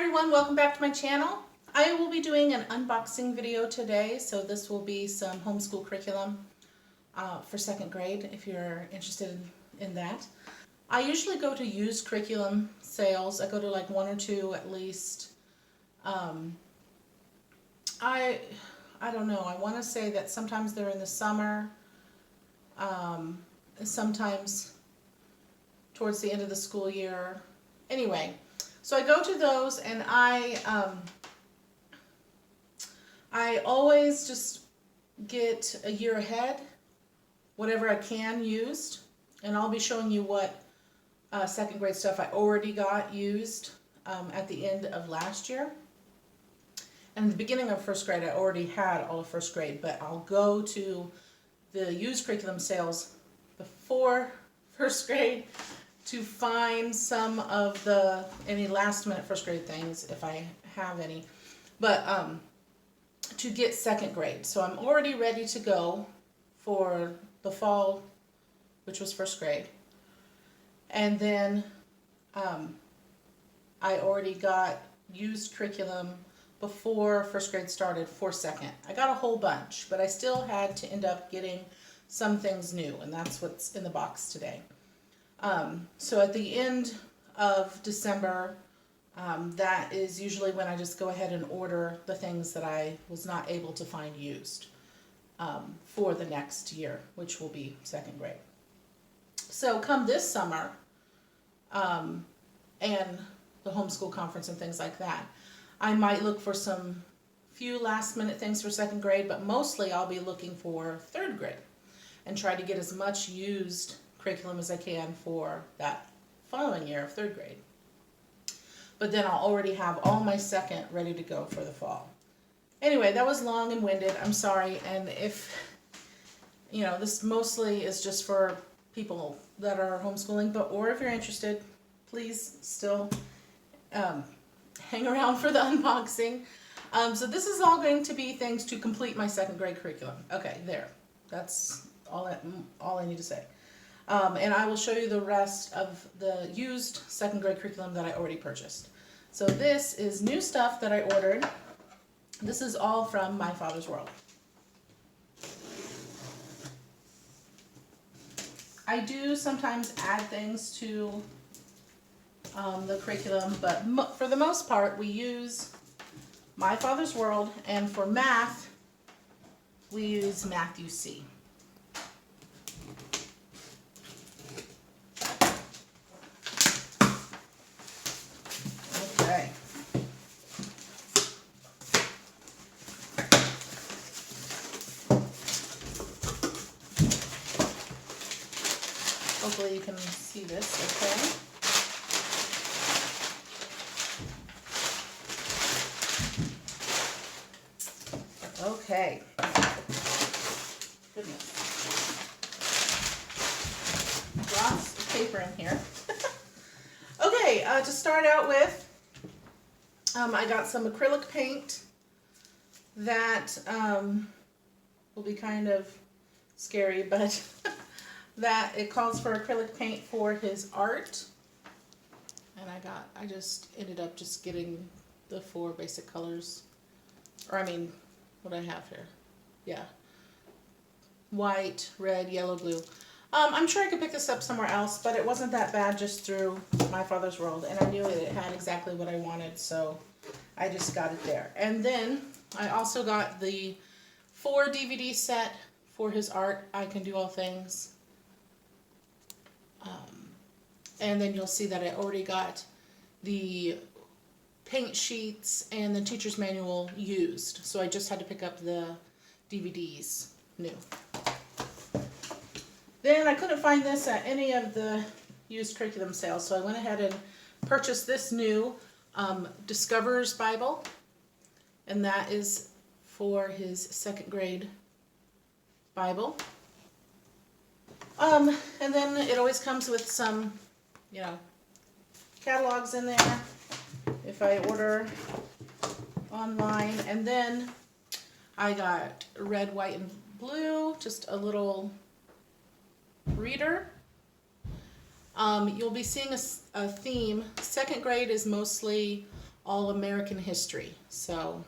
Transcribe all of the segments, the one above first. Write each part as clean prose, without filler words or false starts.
everyone, welcome back to my channel. I will be doing an unboxing video today, so this will be some homeschool curriculum for second grade if you're interested in that. I usually go to used curriculum sales. I go to like one or two at least. I don't know, I want to say that sometimes they're in the summer, sometimes towards the end of the school year. Anyway, so I go to those and I always just get a year ahead, whatever I can used, and I'll be showing you what second grade stuff I already got used at the end of last year. And in the beginning of first grade, I already had all of first grade, but I'll go to the used curriculum sales before first grade to find some of any last minute first grade things if I have any, but to get second grade. So I'm already ready to go for the fall, which was first grade. And then I already got used curriculum before first grade started for second. I got a whole bunch, but I still had to end up getting some things new, and that's what's in the box today. So at the end of December, that is usually when I just go ahead and order the things that I was not able to find used for the next year, which will be second grade. So come this summer, and the homeschool conference and things like that, I might look for some few last minute things for second grade, but mostly I'll be looking for third grade and try to get as much used curriculum as I can for that following year of third grade. But then I'll already have all my second ready to go for the fall. Anyway, that was long and winded. I'm sorry. And if, you know, this mostly is just for people that are homeschooling, or if you're interested, please still hang around for the unboxing. So this is all going to be things to complete my second grade curriculum. Okay, there. That's all I need to say. And I will show you the rest of the used second grade curriculum that I already purchased. So this is new stuff that I ordered. This is all from My Father's World. I do sometimes add things to the curriculum, but for the most part we use My Father's World, and for math we use Math UC. Okay. Hopefully you can see this, okay? Okay. Goodness. Lots of paper in here. Okay, to start out with, I got some acrylic paint that will be kind of scary, but that it calls for acrylic paint for his art. And I just ended up just getting the 4 basic colors. Or I mean, what I have here. Yeah. White, red, yellow, blue. I'm sure I could pick this up somewhere else, but it wasn't that bad just through My Father's World. And I knew it had exactly what I wanted, so I just got it there. And then I also got the 4 DVD set for his art, I Can Do All Things. And then you'll see that I already got the paint sheets and the teacher's manual used. So I just had to pick up the DVDs new. Then I couldn't find this at any of the used curriculum sales, so I went ahead and purchased this new Discoverer's Bible, and that is for his second grade Bible. And then it always comes with some, you know, catalogs in there if I order online. And then I got red, white, and blue, just a little reader. You'll be seeing a theme. Second grade is mostly all American history. So,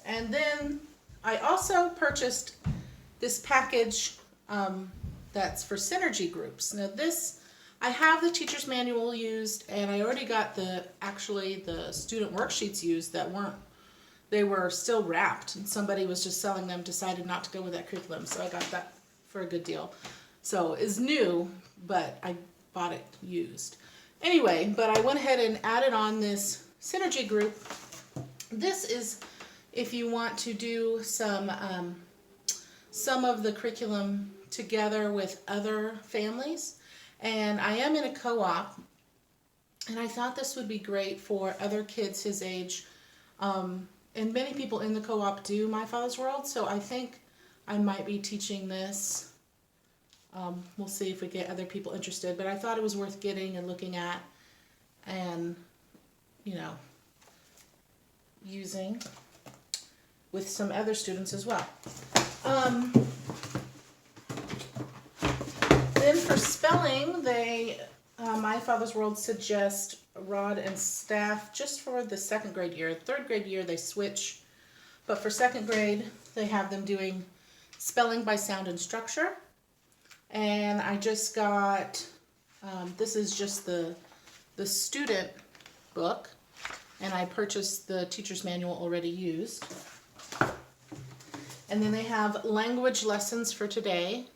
and then I also purchased this package that's for synergy groups. Now this, I have the teacher's manual used, and I already got the student worksheets used that weren't, they were still wrapped, and somebody was just selling them, decided not to go with that curriculum, so I got that for a good deal. So it's new, but I bought it used. Anyway, but I went ahead and added on this synergy group. This is if you want to do some of the curriculum together with other families. And I am in a co-op, and I thought this would be great for other kids his age. And many people in the co-op do My Father's World, so I think I might be teaching this. We'll see if we get other people interested, but I thought it was worth getting and looking at and, you know, using with some other students as well. Then for spelling, My Father's World suggest Rod and Staff just for the second grade year. Third grade year they switch, but for second grade they have them doing spelling by sound and structure. And I just got, this is just the student book, and I purchased the teacher's manual already used. And then they have language lessons for today.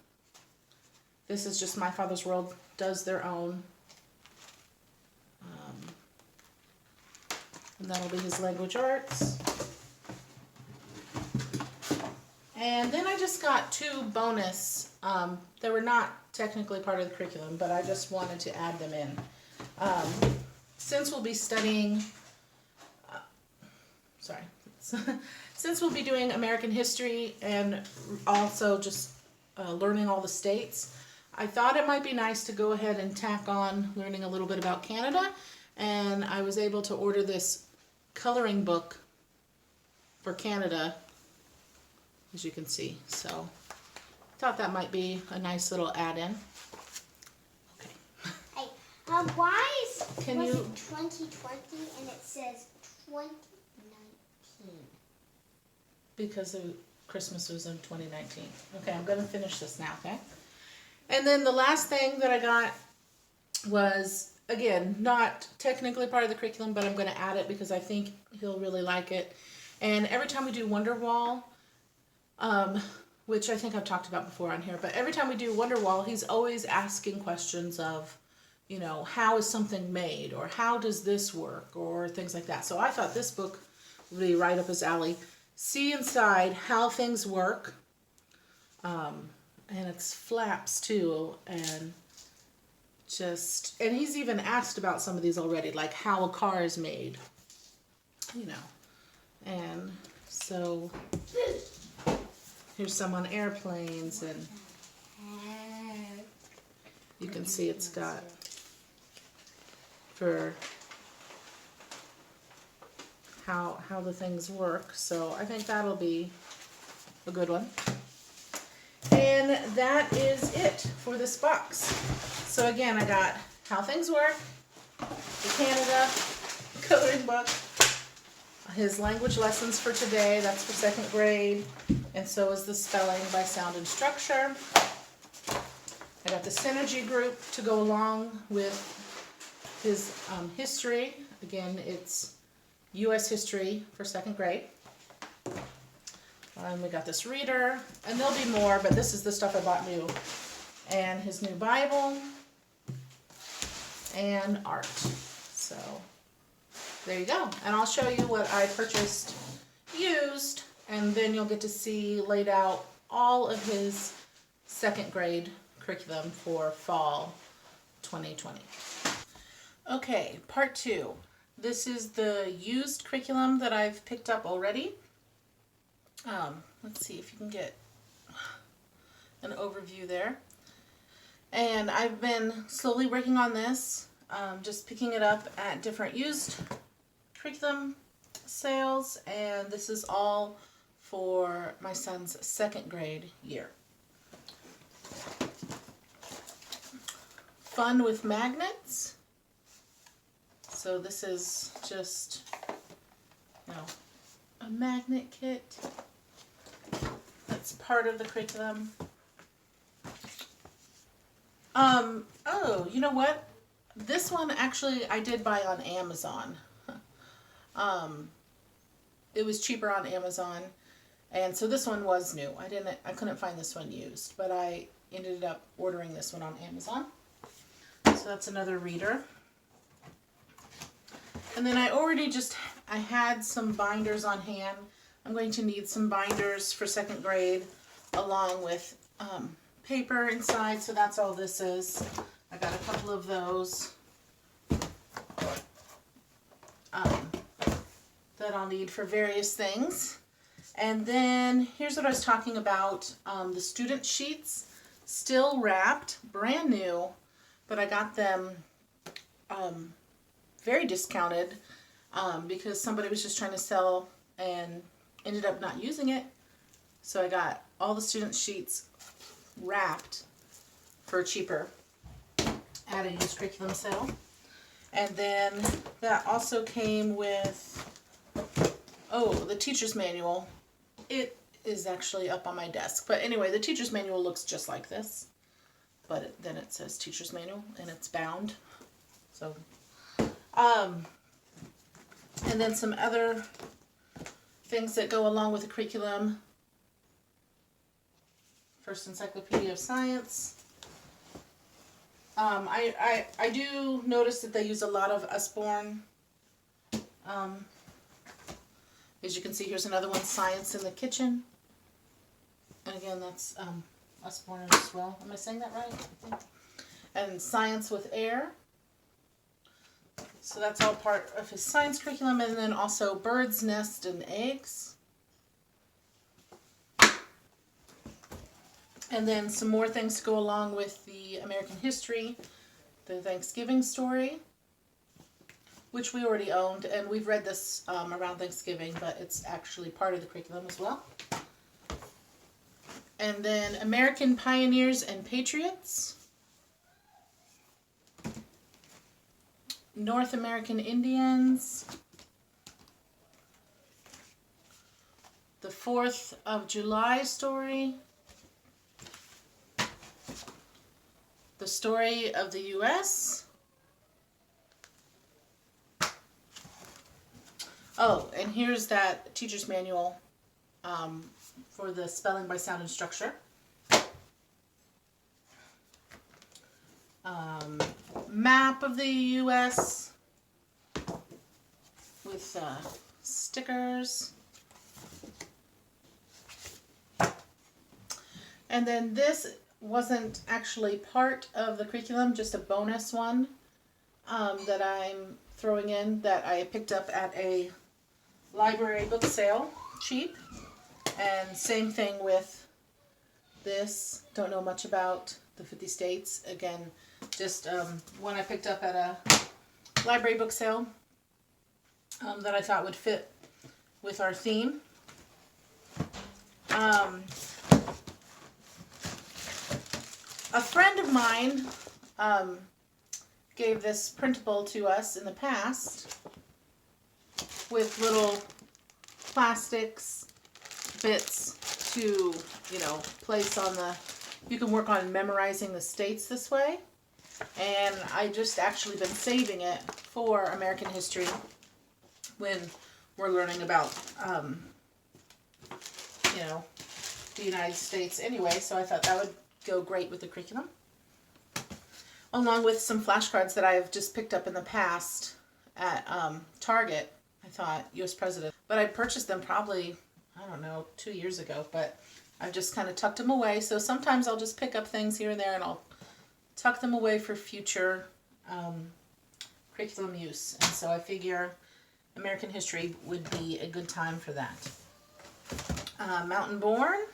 This is just My Father's World does their own. And that'll be his language arts. And then I just got two bonus. They were not technically part of the curriculum, but I just wanted to add them in. Since we'll be studying, since we'll be doing American history and also just learning all the states, I thought it might be nice to go ahead and tack on learning a little bit about Canada. And I was able to order this coloring book for Canada, as you can see. So I thought that might be a nice little add-in. Okay. Hey, why is it 2020 and it says 2019? Because Christmas was in 2019. Okay, I'm going to finish this now, okay? And then the last thing that I got was, again, not technically part of the curriculum, but I'm going to add it because I think he'll really like it. And every time we do Wonderwall, which I think I've talked about before on here, but every time we do Wonderwall, he's always asking questions of, you know, how is something made, or how does this work, or things like that. So I thought this book would be right up his alley. See inside how things work, and it's flaps too, and he's even asked about some of these already, like how a car is made, you know. And so here's some on airplanes, and you can see it's got for how the things work. So I think that'll be a good one. And that is it for this box. So again, I got how things work, the Canada coloring book, his language lessons for today, that's for second grade, and so is the spelling by sound and structure. I got the synergy group to go along with his history. Again, it's U.S. history for second grade. And we got this reader, and there'll be more, but this is the stuff I bought new. And his new Bible, and art. So there you go. And I'll show you what I purchased used, and then you'll get to see laid out all of his second grade curriculum for fall 2020. Okay, part 2. This is the used curriculum that I've picked up already. Let's see if you can get an overview there. And I've been slowly working on this, just picking it up at different used curriculum sales, and this is all for my son's second grade year. Fun with magnets. So this is just, you know, a magnet kit. That's part of the curriculum. Oh, you know what? This one actually I did buy on Amazon. It was cheaper on Amazon, and so this one was new. I couldn't find this one used, but I ended up ordering this one on Amazon. So that's another reader. And then I had some binders on hand. I'm going to need some binders for 2nd grade along with paper inside, so that's all this is. I got a couple of those that I'll need for various things. And then here's what I was talking about, the student sheets, still wrapped, brand new, but I got them very discounted because somebody was just trying to sell and ended up not using it. So I got all the student sheets wrapped for cheaper at a used curriculum sale. And then that also came with, the teacher's manual. It is actually up on my desk. But anyway, the teacher's manual looks just like this. But then it says teacher's manual and it's bound. So, and then some other things that go along with the curriculum. First Encyclopedia of Science. I do notice that they use a lot of Usborne. As you can see, here's another one, Science in the Kitchen. And again, that's Usborne as well. Am I saying that right? I think. And Science with Air. So that's all part of his science curriculum. And then also Birds, Nest, and Eggs. And then some more things to go along with the American history, the Thanksgiving story, which we already owned, and we've read this around Thanksgiving, but it's actually part of the curriculum as well. And then American Pioneers and Patriots, North American Indians, the 4th of July story, the story of the U.S. Oh, and here's that teacher's manual for the spelling by sound and structure. Map of the U.S. with stickers. And then this wasn't actually part of the curriculum, just a bonus one that I'm throwing in that I picked up at a library book sale, cheap. And same thing with this. Don't know much about the 50 states. Again, just one I picked up at a library book sale that I thought would fit with our theme. A friend of mine gave this printable to us in the past with little plastics bits to, place on the, you can work on memorizing the states this way. And I just actually been saving it for American history when we're learning about, the United States anyway. So I thought that would go great with the curriculum. Along with some flashcards that I've just picked up in the past at Target. I thought U.S. President. But I purchased them probably, 2 years ago. But I've just kind of tucked them away. So sometimes I'll just pick up things here and there and I'll tuck them away for future curriculum use. And so I figure American history would be a good time for that. Mountain Born,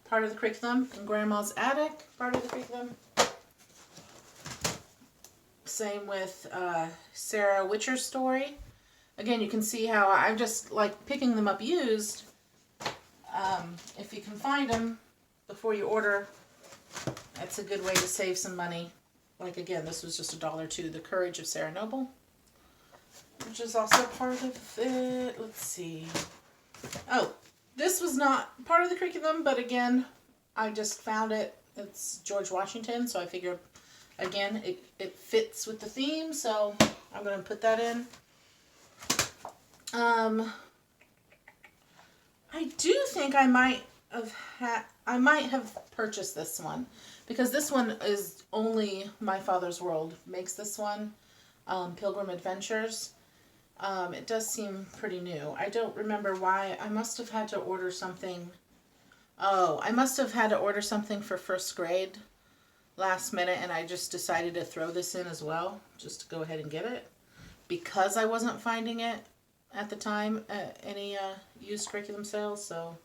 part of the curriculum. And Grandma's Attic, part of the curriculum. Same with Sarah Witcher's story. Again, you can see how I'm just like picking them up used. If you can find them before you order, that's a good way to save some money like again, this was just $1 too. The Courage of Sarah Noble, which is also part of it. Let's see. Oh, this was not part of the curriculum, but again, I just found it. It's George Washington, so I figure, again, it fits with the theme, so I'm going to put that in. I do think I might have purchased this one, because this one is only My Father's World makes this one, Pilgrim Adventures. It does seem pretty new. I don't remember why. I must have had to order something. Oh, I must have had to order something for first grade last minute, and I just decided to throw this in as well, just to go ahead and get it, because I wasn't finding it at the time at any used curriculum sales. So,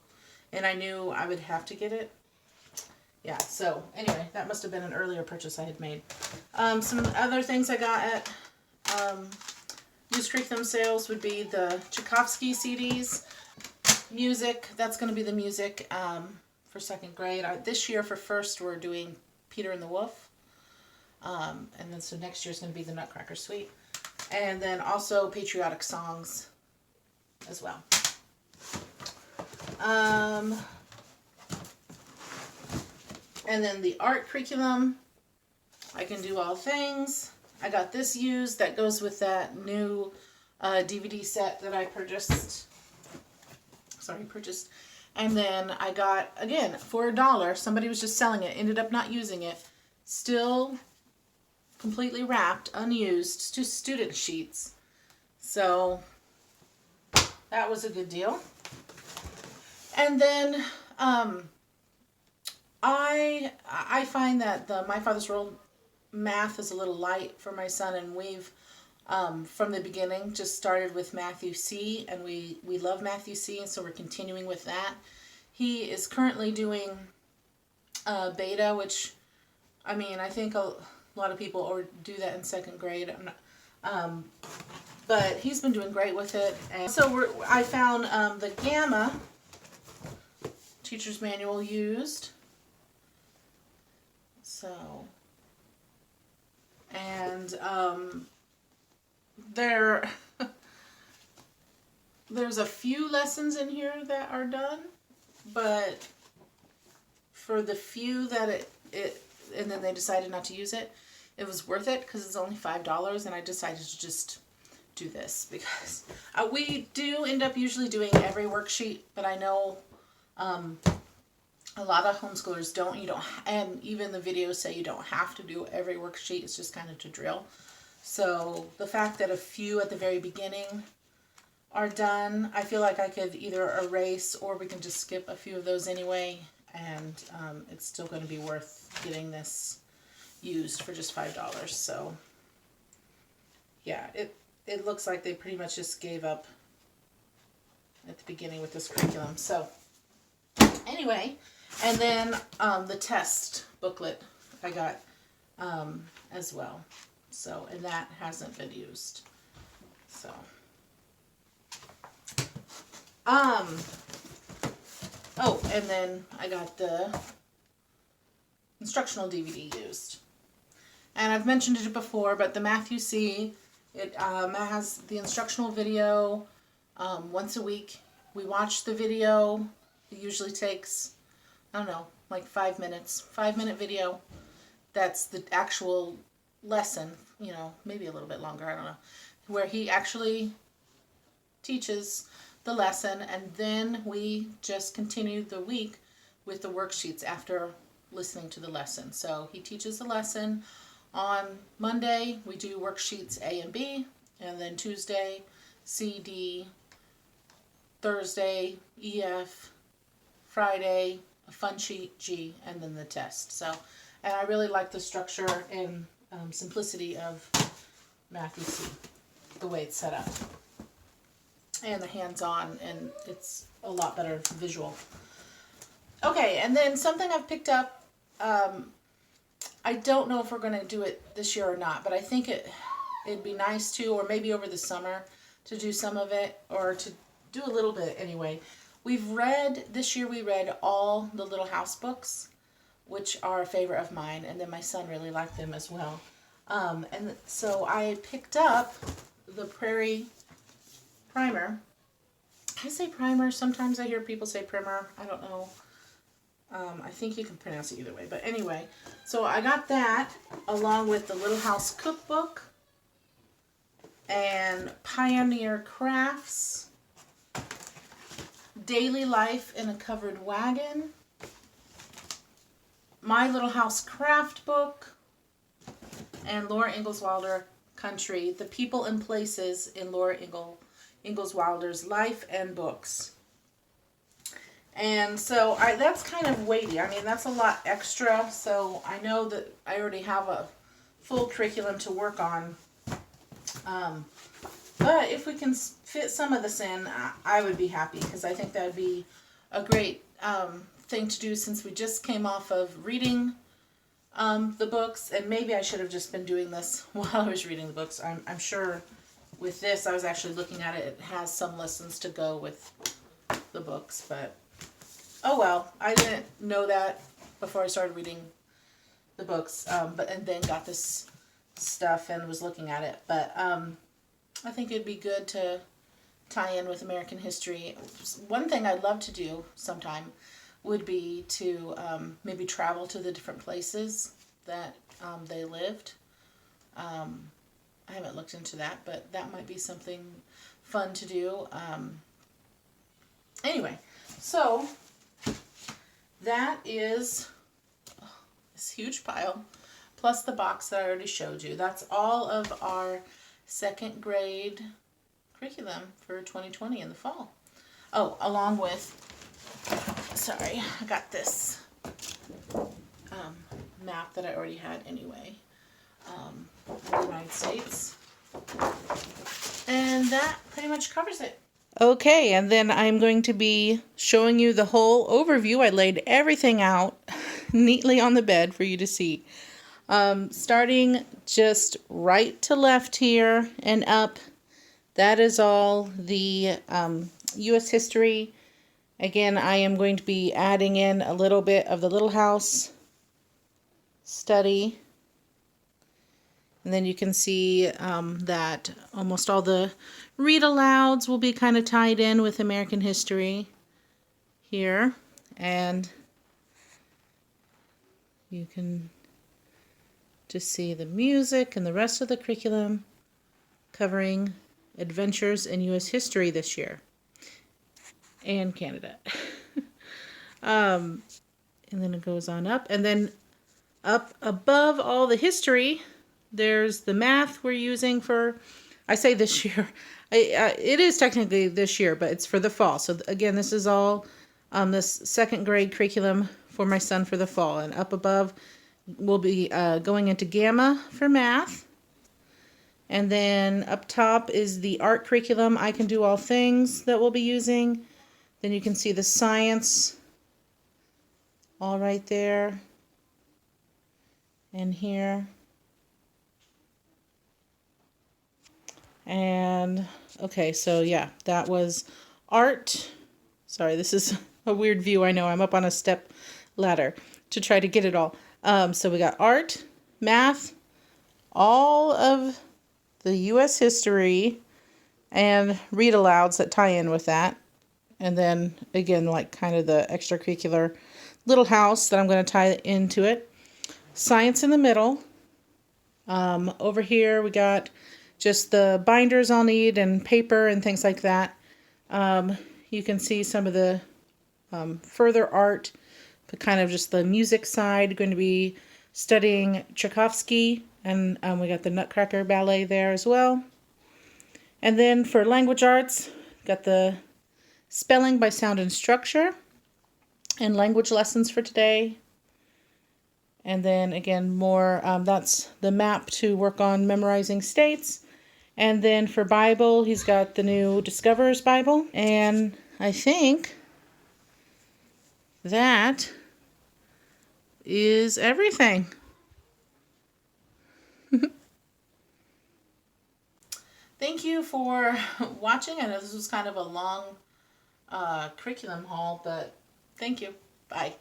and I knew I would have to get it. Yeah, so anyway, that must have been an earlier purchase I had made. Some other things I got at used curriculum sales would be the Tchaikovsky CDs. Music, that's going to be the music for second grade. This year for first we're doing Peter and the Wolf. And then so next year's going to be the Nutcracker Suite. And then also patriotic songs as well. And then the art curriculum, I can do all things. I got this used that goes with that new DVD set that I purchased. And then I got, again, for $1, somebody was just selling it, ended up not using it, still completely wrapped, unused, to student sheets. So that was a good deal. And then I find that the My Father's World math is a little light for my son, and we've from the beginning just started with Matthew C, and we love Matthew C, and so we're continuing with that. He is currently doing beta, which, I mean, I think a lot of people do that in second grade. I'm not, but he's been doing great with it. And so I found the Gamma Teacher's Manual used. So, and there's a few lessons in here that are done, but for the few that and then they decided not to use it, it was worth it because it's only $5, and I decided to just do this because we do end up usually doing every worksheet, but I know a lot of homeschoolers don't. And even the videos say you don't have to do every worksheet. It's just kind of to drill. So the fact that a few at the very beginning are done, I feel like I could either erase or we can just skip a few of those anyway, and it's still going to be worth getting this used for just $5. So yeah, it looks like they pretty much just gave up at the beginning with this curriculum. So anyway, and then the test booklet I got as well. So, and that hasn't been used. So, oh, and then I got the instructional DVD used. And I've mentioned it before, but the Matthew C, it has the instructional video once a week. We watch the video. It usually takes, I don't know, like 5 minutes. 5-minute video. That's the actual lesson, maybe a little bit longer, I don't know, where he actually teaches the lesson, and then we just continue the week with the worksheets after listening to the lesson. So he teaches the lesson. On Monday we do worksheets A and B, and then Tuesday C, D, Thursday E, F, Friday a fun sheet G, and then the test. So, and I really like the structure and simplicity of Matthew C, the way it's set up, and the hands-on, and it's a lot better visual. Okay, and then something I've picked up, I don't know if we're going to do it this year or not, but I think it'd be nice to, or maybe over the summer, to do some of it, or to do a little bit anyway. This year we read all the Little House books, which are a favorite of mine, and then my son really liked them as well. And so I picked up the Prairie Primer. I say primer. Sometimes I hear people say primer. I don't know. I think you can pronounce it either way. But anyway, so I got that along with the Little House Cookbook and Pioneer Crafts, Daily Life in a Covered Wagon, My Little House Craft Book, and Laura Ingalls Wilder Country, The People and Places in Laura Ingalls Wilder's Life and Books. And so that's kind of weighty. I mean, that's a lot extra. So I know that I already have a full curriculum to work on. But if we can fit some of this in, I would be happy, because I think that would be a great thing to do, since we just came off of reading the books. And maybe I should have just been doing this while I was reading the books. I'm sure with this, I was actually looking at it. It has some lessons to go with the books, but oh well. I didn't know that before I started reading the books, and then got this stuff and was looking at it. But I think it'd be good to tie in with American history. One thing I'd love to do sometime would be to maybe travel to the different places that they lived. I haven't looked into that, but that might be something fun to do. Anyway, so that is this huge pile, plus the box that I already showed you. That's all of our second grade curriculum for 2020 in the fall. Oh, along with, sorry, I got this map that I already had anyway, of the United States. And that pretty much covers it. Okay, and then I'm going to be showing you the whole overview. I laid everything out neatly on the bed for you to see. Starting just right to left here and up, that is all the U.S. history. Again, I am going to be adding in a little bit of the Little House study. And then you can see that almost all the read alouds will be kind of tied in with American history here. And you can just see the music and the rest of the curriculum covering adventures in U.S. history this year. And Canada. And then it goes on up. And then up above all the history, there's the math we're using for, I say this year, it is technically this year, but it's for the fall. So again, this is all this second grade curriculum for my son for the fall. And up above, we'll be going into Gamma for math. And then up top is the art curriculum, I Can Do All Things, that we'll be using. Then you can see the science all right there and here. And okay, so yeah, that was art. Sorry, this is a weird view. I know I'm up on a step ladder to try to get it all. So we got art, math, all of the U.S. history, and read alouds that tie in with that. And then again, like kind of the extracurricular Little House that I'm going to tie into it. Science in the middle. Over here we got just the binders I'll need and paper and things like that. You can see some of the further art, but kind of just the music side. Going to be studying Tchaikovsky, and we got the Nutcracker Ballet there as well. And then for language arts, got the spelling by sound and structure and language lessons for today. And then again, more, that's the map to work on memorizing states. And then for Bible, he's got the new Discoverer's Bible. And I think that is everything. Thank you for watching. I know this was kind of a long curriculum haul, but thank you. Bye.